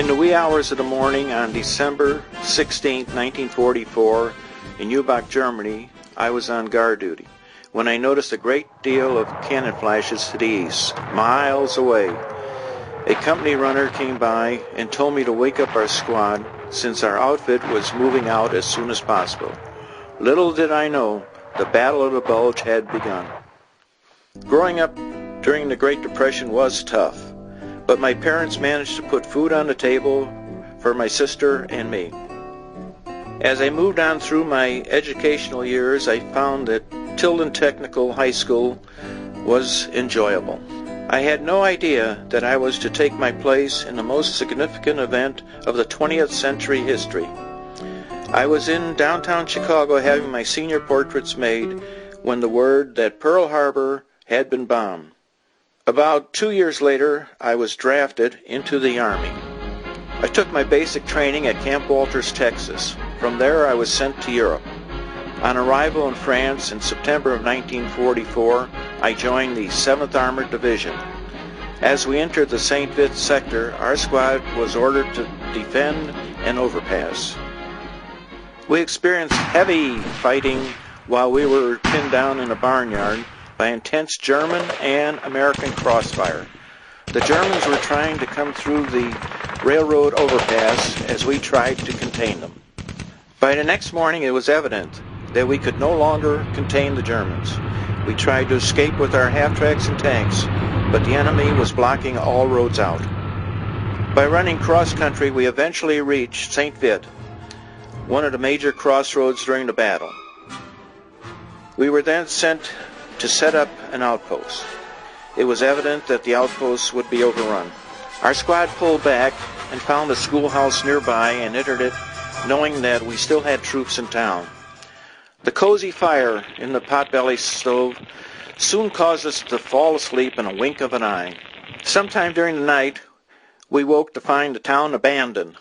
In the wee hours of the morning on December 16, 1944, in Übach, Germany, I was on guard duty when I noticed a great deal of cannon flashes to the east, miles away. A company runner came by and told me to wake up our squad since our outfit was moving out as soon as possible. Little did I know, the Battle of the Bulge had begun. Growing up during the Great Depression was tough, but my parents managed to put food on the table for my sister and me. As I moved on through my educational years, I found that Tilden Technical High School was enjoyable. I had no idea that I was to take my place in the most significant event of the 20th century history. I was in downtown Chicago having my senior portraits made when the word that Pearl Harbor had been bombed. About 2 years later, I was drafted into the Army. I took my basic training at Camp Walters, Texas. From there, I was sent to Europe. On arrival in France in September of 1944, I joined the 7th Armored Division. As we entered the St. Vith sector, our squad was ordered to defend an overpass. We experienced heavy fighting while we were pinned down in a barnyard by intense German and American crossfire. The Germans were trying to come through the railroad overpass as we tried to contain them. By the next morning, it was evident that we could no longer contain the Germans. We tried to escape with our half-tracks and tanks, but the enemy was blocking all roads out. By running cross-country, we eventually reached St. Vith, one of the major crossroads during the battle. We were then sent to set up an outpost. It was evident that the outpost would be overrun. Our squad pulled back and found a schoolhouse nearby and entered it, knowing that we still had troops in town. The cozy fire in the potbelly stove soon caused us to fall asleep in a wink of an eye. Sometime during the night, we woke to find the town abandoned.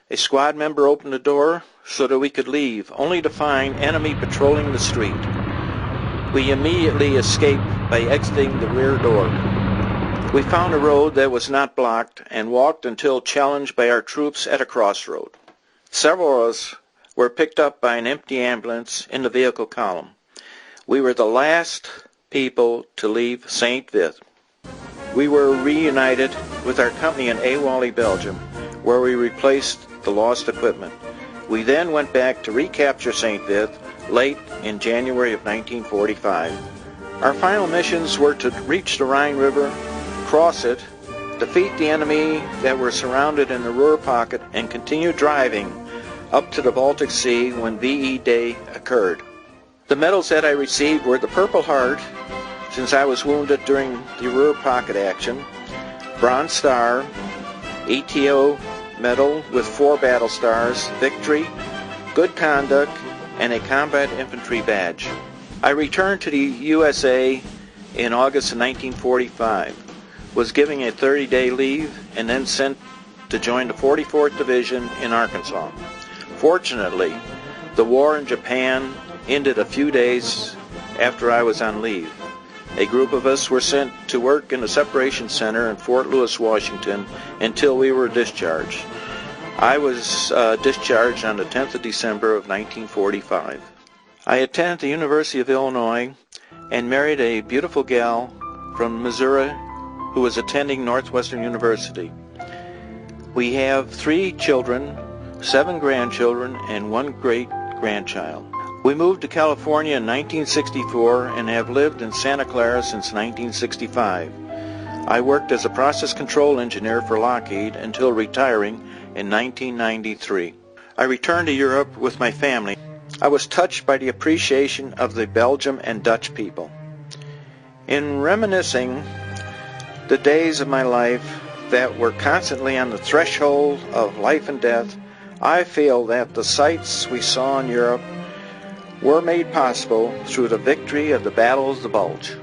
A squad member opened the door so that we could leave, only to find enemy patrolling the street. We immediately escaped by exiting the rear door. We found a road that was not blocked and walked until challenged by our troops at a crossroad. Several of us were picked up by an empty ambulance in the vehicle column. We were the last people to leave St. Vith. We were reunited with our company in Awali, Belgium, where we replaced the lost equipment. We then went back to recapture St. Vith late in January of 1945. Our final missions were to reach the Rhine River, cross it, defeat the enemy that were surrounded in the Ruhr pocket, and continue driving up to the Baltic Sea when VE Day occurred. The medals that I received were the Purple Heart, since I was wounded during the Ruhr pocket action, Bronze Star, ETO medal with 4 battle stars, Victory, Good Conduct, and a Combat Infantry badge. I returned to the USA in August of 1945, was given a 30-day leave, and then sent to join the 44th Division in Arkansas. Fortunately, the war in Japan ended a few days after I was on leave. A group of us were sent to work in the separation center in Fort Lewis, Washington, until we were discharged. I was discharged on the 10th of December of 1945. I attended the University of Illinois and married a beautiful gal from Missouri who was attending Northwestern University. We have 3 children, 7 grandchildren, and 1 great-grandchild. We moved to California in 1964 and have lived in Santa Clara since 1965. I worked as a process control engineer for Lockheed until retiring in 1993. I returned to Europe with my family. I was touched by the appreciation of the Belgian and Dutch people. In reminiscing the days of my life that were constantly on the threshold of life and death, I feel that the sights we saw in Europe were made possible through the victory of the Battle of the Bulge.